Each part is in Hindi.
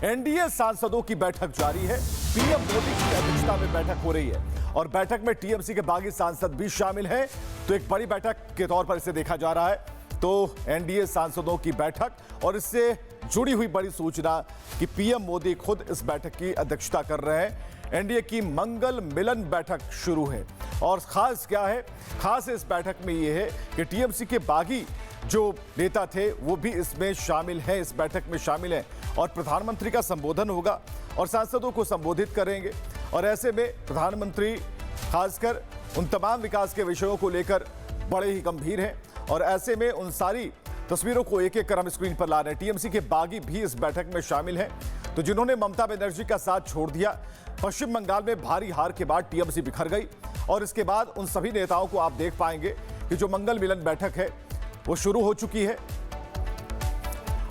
एनडीए सांसदों की बैठक जारी है। पीएम मोदी की अध्यक्षता में बैठक हो रही है और बैठक में टीएमसी के बागी सांसद भी शामिल हैं। तो एक बड़ी बैठक के तौर पर इसे देखा जा रहा है। तो एनडीए सांसदों की बैठक और इससे जुड़ी हुई बड़ी सूचना कि पीएम मोदी खुद इस बैठक की अध्यक्षता कर रहे हैं। एनडीए की मंगल मिलन बैठक शुरू है और खास क्या है, खास इस बैठक में यह है कि टीएमसी के बागी जो नेता थे वो भी इसमें शामिल हैं, इस बैठक में शामिल हैं और प्रधानमंत्री का संबोधन होगा और सांसदों को संबोधित करेंगे। और ऐसे में प्रधानमंत्री खासकर उन तमाम विकास के विषयों को लेकर बड़े ही गंभीर हैं और ऐसे में उन सारी तस्वीरों को एक एक कर हम स्क्रीन पर ला रहे हैं। टीएमसी के बागी भी इस बैठक में शामिल हैं। तो जिन्होंने ममता बनर्जी का साथ छोड़ दिया, पश्चिम बंगाल में भारी हार के बाद टीएमसी बिखर गई और इसके बाद उन सभी नेताओं को आप देख पाएंगे कि जो मंगल मिलन बैठक है वो शुरू हो चुकी है।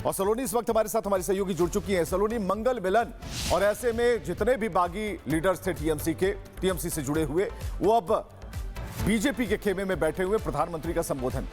और सलोनी इस वक्त हमारे साथ हमारी सहयोगी जुड़ चुकी हैं। सलोनी, मंगल मिलन और ऐसे में जितने भी बागी लीडर्स थे टीएमसी से जुड़े हुए, वो अब बीजेपी के खेमे में बैठे हुए, प्रधानमंत्री का संबोधन।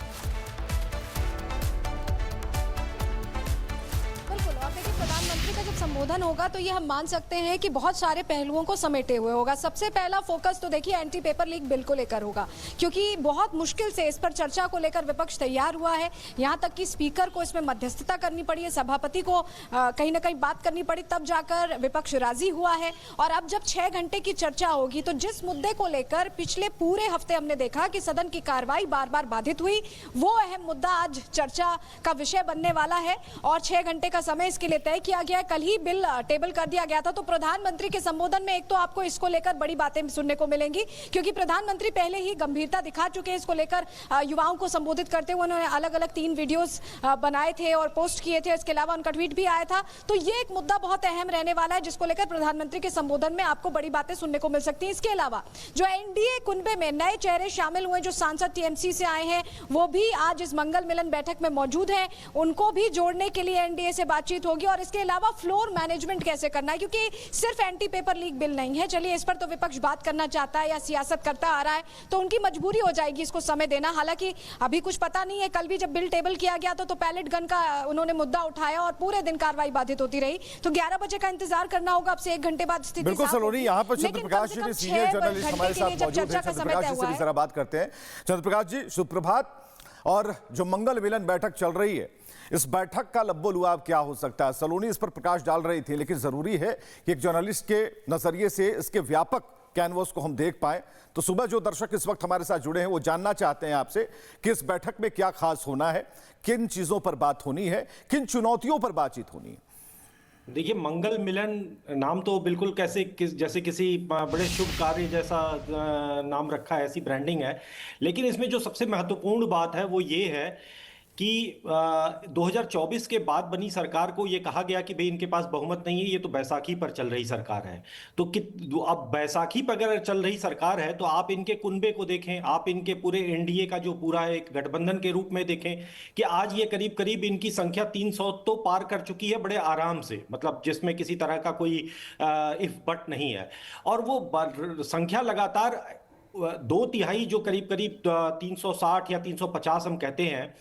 प्रधानमंत्री का जब संबोधन होगा तो ये हम मान सकते हैं कि बहुत सारे पहलुओं को समेटे हुए होगा। सबसे पहला फोकस तो देखिए एंटी पेपर लीक बिल को लेकर होगा, क्योंकि बहुत मुश्किल से इस पर चर्चा को लेकर विपक्ष तैयार हुआ है। यहां तक कि स्पीकर को इसमें मध्यस्थता करनी पड़ी है, सभापति को कहीं ना कहीं बात करनी पड़ी, तब जाकर विपक्ष राजी हुआ है। और अब जब 6 घंटे की चर्चा होगी तो जिस मुद्दे को लेकर पिछले पूरे हफ्ते हमने देखा कि सदन की कार्रवाई बार बार बाधित हुई, वो अहम मुद्दा आज चर्चा का विषय बनने वाला है और 6 घंटे का समय इसके लिए तय किया गया। कल ही बिल टेबल कर दिया गया था। तो प्रधानमंत्री के संबोधन में एक तो आपको इसको लेकर बड़ी बातें सुनने को मिलेंगी, क्योंकि प्रधानमंत्री पहले ही गंभीरता दिखा चुके हैं इसको लेकर। युवाओं को संबोधित करते हुए उन्होंने अलग अलग 3 वीडियोस बनाए थे और पोस्ट किए थे। इसके अलावा उनका ट्वीट भी आया था। तो ये एक मुद्दा बहुत अहम रहने वाला है जिसको लेकर प्रधानमंत्री के संबोधन में आपको बड़ी बातें सुनने को मिल सकती है। इसके अलावा जो एनडीए कुनबे में नए चेहरे शामिल हुए, जो सांसद टीएमसी से आए हैं, वो भी आज इस मंगल मिलन बैठक में मौजूद हैं। उनको भी जोड़ने के लिए एनडीए से बातचीत होगी और इसके अलावा फ्लोर मैनेजमेंट कैसे करना है, क्योंकि सिर्फ एंटी पेपर लीक बिल नहीं है। चलिए, इस पर तो विपक्ष बात करना चाहता है या सियासत करता आ रहा है, तो उनकी मजबूरी हो जाएगी इसको समय देना। हालांकि अभी कुछ पता नहीं है। कल भी जब बिल टेबल किया गया तो पैलेट गन का उन्होंने मुद्दा उठाया और पूरे दिन कार्रवाई बाधित होती रही। तो 11 बजे का इंतजार करना होगा। अब से 1 घंटे बाद स्थिति बिल्कुल सलोनी, यहाँ पर चंद्रप्रकाश जी सीनियर जर्नलिस्ट हमारे साथ मौजूद हैं। चंद्रप्रकाश जी से भी जरा बात करते हैं। चंद्रप्रकाश जी, सुप्रभात। और जो मंगल मिलन बैठक चल रही है, इस बैठक का लब्बो-लुआब क्या हो सकता है? सलोनी इस पर प्रकाश डाल रही थी, लेकिन जरूरी है कि एक जर्नलिस्ट के नजरिए से इसके व्यापक कैनवस को हम देख पाएं। तो सुबह जो दर्शक इस वक्त हमारे साथ जुड़े हैं वो जानना चाहते हैं आपसे कि इस बैठक में क्या खास होना है, किन चीजों पर बात होनी है, किन चुनौतियों पर बातचीत होनी है। देखिए, मंगल मिलन नाम तो बिल्कुल जैसे किसी बड़े शुभ कार्य जैसा नाम रखा है, ऐसी ब्रांडिंग है। लेकिन इसमें जो सबसे महत्वपूर्ण बात है वो ये है कि 2024 के बाद बनी सरकार को ये कहा गया कि भाई इनके पास बहुमत नहीं है, ये तो बैसाखी पर चल रही सरकार है। तो अब बैसाखी पर अगर चल रही सरकार है तो आप इनके कुनबे को देखें, आप इनके पूरे एनडीए का जो पूरा एक गठबंधन के रूप में देखें कि आज ये करीब करीब इनकी संख्या 300 तो पार कर चुकी है बड़े आराम से, मतलब जिसमें किसी तरह का कोई इफ बट नहीं है। और वो संख्या लगातार 2/3 जो करीब करीब 360 या 350 हम कहते हैं,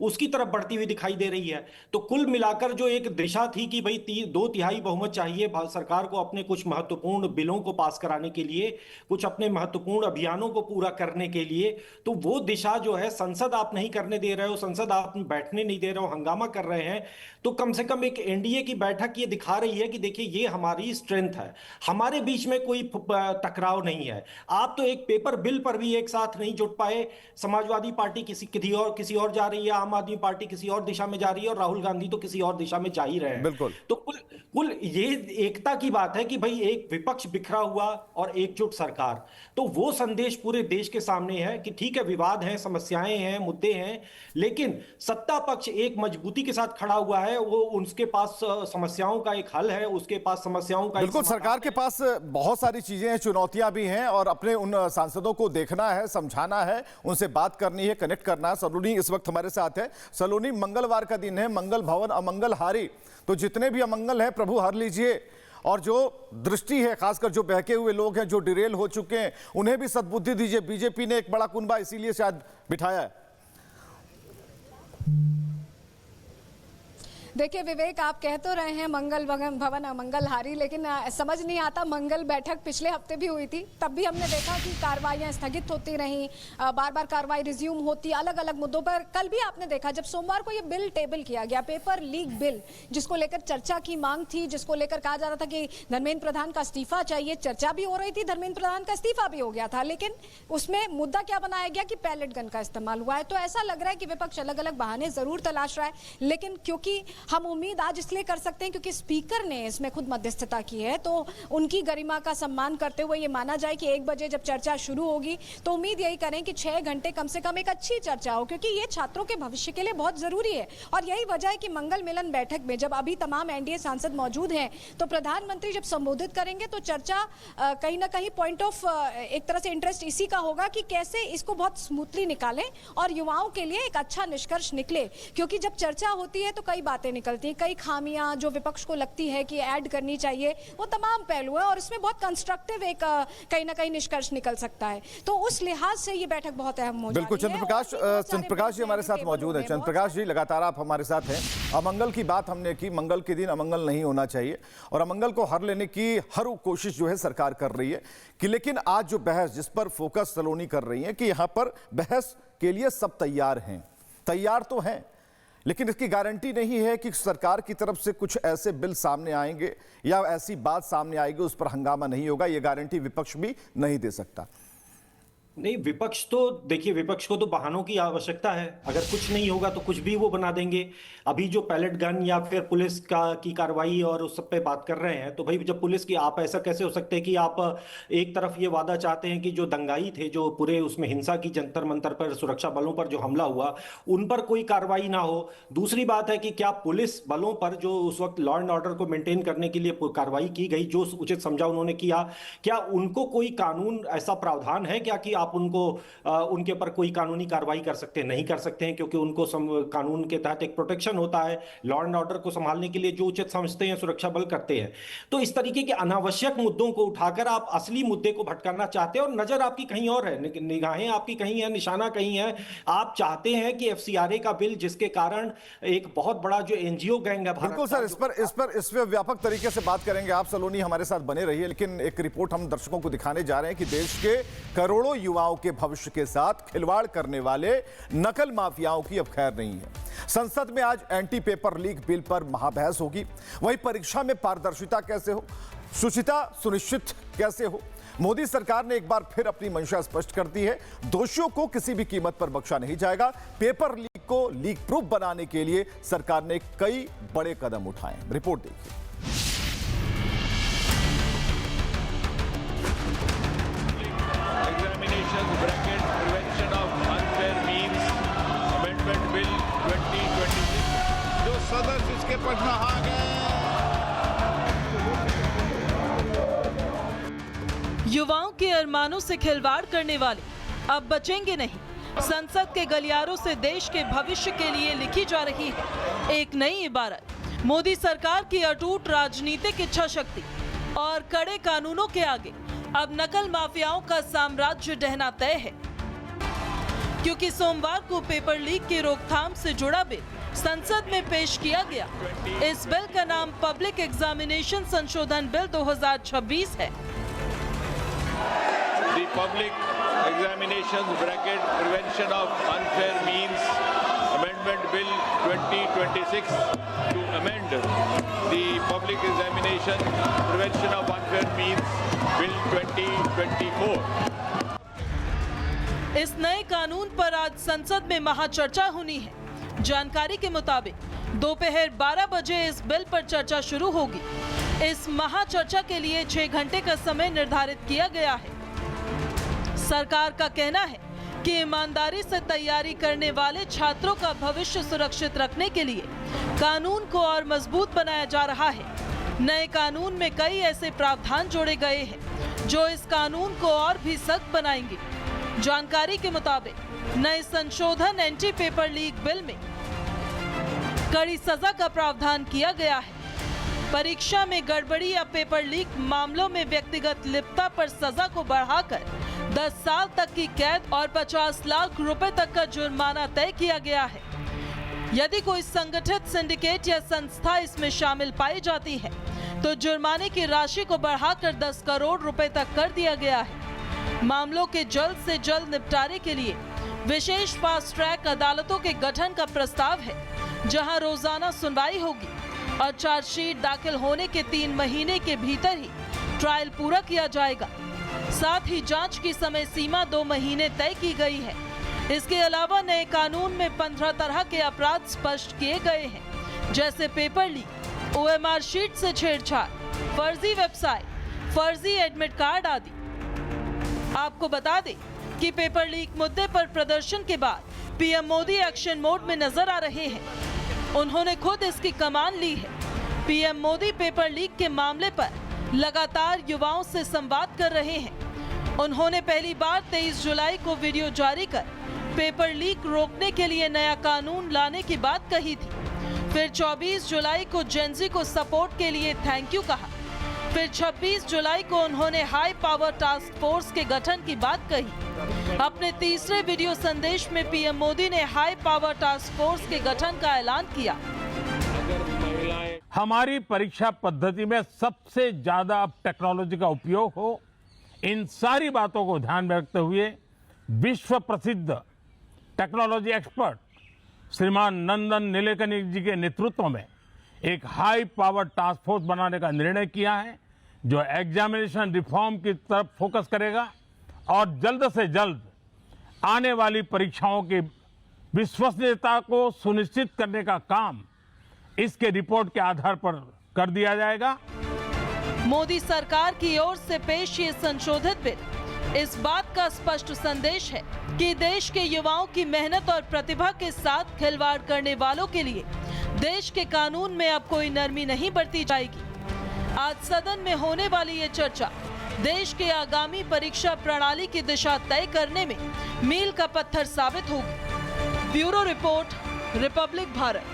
उसकी तरफ बढ़ती हुई दिखाई दे रही है। तो कुल मिलाकर जो एक दिशा थी कि भाई 2/3 बहुमत चाहिए सरकार को अपने कुछ महत्वपूर्ण बिलों को पास कराने के लिए, कुछ अपने महत्वपूर्ण अभियानों को पूरा करने के लिए, तो वो दिशा जो है, संसद आप नहीं करने दे रहे हो, संसद आप बैठने नहीं दे रहे हो, हंगामा कर रहे हैं। तो कम से कम एक एनडीए की बैठक ये दिखा रही है कि देखिए ये हमारी स्ट्रेंथ है, हमारे बीच में कोई टकराव नहीं है। आप तो एक पेपर बिल पर भी एक साथ नहीं जुट पाए। समाजवादी पार्टी किसी और जा रही है, आम आदमी पार्टी किसी और दिशा में जा रही है और राहुल गांधी तो किसी और दिशा में जा ही रहे हैं। बिल्कुल। तो कुल ये एकता की बात है कि भाई एक विपक्ष बिखरा हुआ और एकजुट सरकार। तो वो संदेश पूरे देश के सामने है कि ठीक है, विवाद है, समस्याएं हैं, मुद्दे हैं, लेकिन सत्ता पक्ष एक मजबूती के साथ खड़ा हुआ है। वो उसके पास समस्याओं का एक हल है, उसके पास समस्याओं का बिल्कुल, सरकार के पास बहुत सारी चीजें हैं, चुनौतियां भी हैं और अपने उन सांसदों को देखना है, समझाना है, उनसे बात करनी है, कनेक्ट करना है। सलोनी इस वक्त हमारे साथ है। सलोनी, मंगलवार का दिन है, मंगल भवन अमंगल हारी, तो जितने भी अमंगल हैं प्रभु हर लीजिए। और जो दृष्टि है, खासकर जो बहके हुए लोग हैं, जो डिरेल हो चुके हैं, उन्हें भी सद्बुद्धि दीजिए। बीजेपी ने एक बड़ा कुनबा इसीलिए शायद बिठाया है। देखिए विवेक, आप कह तो रहे हैं मंगल भवन अमंगलहारी, लेकिन समझ नहीं आता। मंगल बैठक पिछले हफ्ते भी हुई थी, तब भी हमने देखा कि कार्रवाइयां स्थगित होती रहीं, बार बार कार्रवाई रिज्यूम होती अलग अलग मुद्दों पर। कल भी आपने देखा जब सोमवार को ये बिल टेबल किया गया, पेपर लीक बिल, जिसको लेकर चर्चा की मांग थी, जिसको लेकर कहा जा रहा था कि धर्मेंद्र प्रधान का इस्तीफा चाहिए, चर्चा भी हो रही थी, धर्मेंद्र प्रधान का इस्तीफा भी हो गया था, लेकिन उसमें मुद्दा क्या बनाया गया कि पैलेट गन का इस्तेमाल हुआ है। तो ऐसा लग रहा है कि विपक्ष अलग अलग बहाने जरूर तलाश रहा है, लेकिन क्योंकि हम उम्मीद आज इसलिए कर सकते हैं क्योंकि स्पीकर ने इसमें खुद मध्यस्थता की है, तो उनकी गरिमा का सम्मान करते हुए ये माना जाए कि 1 बजे जब चर्चा शुरू होगी तो उम्मीद यही करें कि 6 घंटे कम से कम एक अच्छी चर्चा हो, क्योंकि ये छात्रों के भविष्य के लिए बहुत जरूरी है। और यही वजह है कि मंगल मिलन बैठक में जब अभी तमाम एनडीए सांसद मौजूद हैं, तो प्रधानमंत्री जब संबोधित करेंगे तो चर्चा कहीं ना कहीं पॉइंट ऑफ एक तरह से इंटरेस्ट इसी का होगा कि कैसे इसको बहुत स्मूथली निकालें और युवाओं के लिए एक अच्छा निष्कर्ष निकले। क्योंकि जब चर्चा होती है तो कई बातें निकलती हैं, कई खामियां जो विपक्ष को लगती है कि ऐड करनी चाहिए, वो तमाम पहलू है और इसमें बहुत कंस्ट्रक्टिव एक कहीं ना कहीं निष्कर्ष निकल सकता है। तो उस लिहाज से ये बैठक बहुत अहम हो जाती है। बिल्कुल, चंद्रप्रकाश जी हमारे साथ मौजूद हैं। चंद्रप्रकाश जी, लगातार आप हमारे साथ हैं। अमंगल की बात हमने की, मंगल के दिन अमंगल नहीं होना चाहिए और अमंगल को हर लेने की हर कोशिश जो है सरकार कर रही है कि, लेकिन आज जो बहस जिस पर फोकस सलोनी कर रही है कि यहां पर बहस के लिए सब तैयार हैं, तैयार तो हैं, लेकिन इसकी गारंटी नहीं है कि सरकार की तरफ से कुछ ऐसे बिल सामने आएंगे या ऐसी बात सामने आएगी उस पर हंगामा नहीं होगा। यह गारंटी विपक्ष भी नहीं दे सकता। नहीं, विपक्ष तो देखिए, विपक्ष को तो बहानों की आवश्यकता है। अगर कुछ नहीं होगा तो कुछ भी वो बना देंगे। अभी जो पैलेट गन या फिर पुलिस की कार्रवाई और उस सब पे बात कर रहे हैं, तो भाई जब पुलिस की, आप ऐसा कैसे हो सकते हैं कि आप एक तरफ ये वादा चाहते हैं कि जो दंगाई थे, जो पूरे उसमें हिंसा की जंतर मंतर पर सुरक्षा बलों पर जो हमला हुआ, उन पर कोई कार्रवाई ना हो। दूसरी बात है कि क्या पुलिस बलों पर जो उस वक्त लॉ एंड ऑर्डर को मेंटेन करने के लिए कार्रवाई की गई, जो उचित समझा उन्होंने किया, क्या उनको कोई कानून ऐसा प्रावधान है क्या कि आप उनको उनके ऊपर कोई कानूनी कार्रवाई कर सकते हैं? नहीं कर सकते हैं, क्योंकि उनको कानून के तहत एक प्रोटेक्शन होता है, लॉ एंड ऑर्डर को संभालने के लिए जो उचित समझते हैं सुरक्षा बल करते हैं। तो इस तरीके के अनावश्यक मुद्दों को उठाकर आप असली मुद्दे को भटकाना चाहते हैं और नजर आपकी कहीं और है, निगाहें आपकी कहीं है, निशाना कहीं है। आप चाहते हैं कि एफसीआरए का बिल, जिसके कारण एक बहुत बड़ा जो एनजीओ गैंग है, बिल्कुल सर, इस पर व्यापक तरीके से बात करेंगे। आप सलोनी हमारे साथ बने रहिए, लेकिन एक रिपोर्ट हम दर्शकों को दिखाने जा रहे हैं कि देश के करोड़ों युवाओं के भविष्य के साथ खिलवाड़ करने वाले नकल माफियाओं की अब खैर नहीं है। संसद में आज एंटी पेपर लीक बिल पर महाबहस होगी। वहीं परीक्षा में पारदर्शिता कैसे हो, शुचिता सुनिश्चित कैसे हो। मोदी सरकार ने एक बार फिर अपनी मंशा स्पष्ट कर दी है, दोषियों को किसी भी कीमत पर बख्शा नहीं जाएगा। पेपर लीक को लीक प्रूफ बनाने के लिए सरकार ने कई बड़े कदम उठाए। रिपोर्ट देखिए। Bracket prevention of unfair means amendment bill 2026, जो सदस्य इसके पर नहा गए। युवाओं के अरमानों से खिलवाड़ करने वाले अब बचेंगे नहीं। संसद के गलियारों से देश के भविष्य के लिए लिखी जा रही है एक नई इबारत। मोदी सरकार की अटूट राजनीतिक इच्छा शक्ति और कड़े कानूनों के आगे अब नकल माफियाओं का साम्राज्य ढहना तय है, क्योंकि सोमवार को पेपर लीक की रोकथाम से जुड़ा बिल संसद में पेश किया गया। इस बिल का नाम पब्लिक एग्जामिनेशन संशोधन बिल 2026 है। The Public Examinations (Bracket) Prevention of Unfair Means Amendment Bill 2026 to amend the Public Examination Prevention of Unfair Means Bill 2024। इस नए कानून पर आज संसद में महाचर्चा होनी है। जानकारी के मुताबिक दोपहर 12 बजे इस बिल पर चर्चा शुरू होगी। इस महाचर्चा के लिए 6 घंटे का समय निर्धारित किया गया है। सरकार का कहना है कि ईमानदारी से तैयारी करने वाले छात्रों का भविष्य सुरक्षित रखने के लिए कानून को और मजबूत बनाया जा रहा है। नए कानून में कई ऐसे प्रावधान जोड़े गए हैं जो इस कानून को और भी सख्त बनाएंगे। जानकारी के मुताबिक नए संशोधन एंटी पेपर लीक बिल में कड़ी सजा का प्रावधान किया गया है। परीक्षा में गड़बड़ी या पेपर लीक मामलों में व्यक्तिगत लिप्तता पर सजा को बढ़ाकर 10 साल तक की कैद और 50 लाख रुपए तक का जुर्माना तय किया गया है। यदि कोई संगठित सिंडिकेट या संस्था इसमें शामिल पाई जाती है तो जुर्माने की राशि को बढ़ाकर 10 करोड़ रुपए तक कर दिया गया है। मामलों के जल्द से जल्द निपटारे के लिए विशेष फास्ट ट्रैक अदालतों के गठन का प्रस्ताव है, जहां रोजाना सुनवाई होगी और चार्जशीट दाखिल होने के 3 महीने के भीतर ही ट्रायल पूरा किया जाएगा। साथ ही जांच की समय सीमा 2 महीने तय की गई है। इसके अलावा नए कानून में 15 तरह के अपराध स्पष्ट किए गए हैं, जैसे पेपर लीक, OMR शीट से छेड़छाड़, फर्जी वेबसाइट, फर्जी एडमिट कार्ड आदि। आपको बता दें कि पेपर लीक मुद्दे पर प्रदर्शन के बाद पीएम मोदी एक्शन मोड में नजर आ रहे हैं। उन्होंने खुद इसकी कमान ली है। पीएम मोदी पेपर लीक के मामले पर लगातार युवाओं से संवाद कर रहे हैं। उन्होंने पहली बार 23 जुलाई को वीडियो जारी कर पेपर लीक रोकने के लिए नया कानून लाने की बात कही थी। फिर 24 जुलाई को जेनजी को सपोर्ट के लिए थैंक यू कहा। फिर 26 जुलाई को उन्होंने हाई पावर टास्क फोर्स के गठन की बात कही। अपने तीसरे वीडियो संदेश में पीएम मोदी ने हाई पावर टास्क फोर्स के गठन का ऐलान किया। हमारी परीक्षा पद्धति में सबसे ज्यादा टेक्नोलॉजी का उपयोग हो, इन सारी बातों को ध्यान में रखते हुए विश्व प्रसिद्ध टेक्नोलॉजी एक्सपर्ट श्रीमान नंदन नीलेकनी जी के नेतृत्व में एक हाई पावर टास्क फोर्स बनाने का निर्णय किया है, जो एग्जामिनेशन रिफॉर्म की तरफ फोकस करेगा और जल्द से जल्द आने वाली परीक्षाओं की विश्वसनीयता को सुनिश्चित करने का काम इसके रिपोर्ट के आधार पर कर दिया जाएगा। मोदी सरकार की ओर से पेश ये संशोधित बिल इस बात का स्पष्ट संदेश है कि देश के युवाओं की मेहनत और प्रतिभा के साथ खिलवाड़ करने वालों के लिए देश के कानून में अब कोई नरमी नहीं बरती जाएगी। आज सदन में होने वाली ये चर्चा देश के आगामी परीक्षा प्रणाली की दिशा तय करने में मील का पत्थर साबित होगी। Bureau report, Republic Bharat.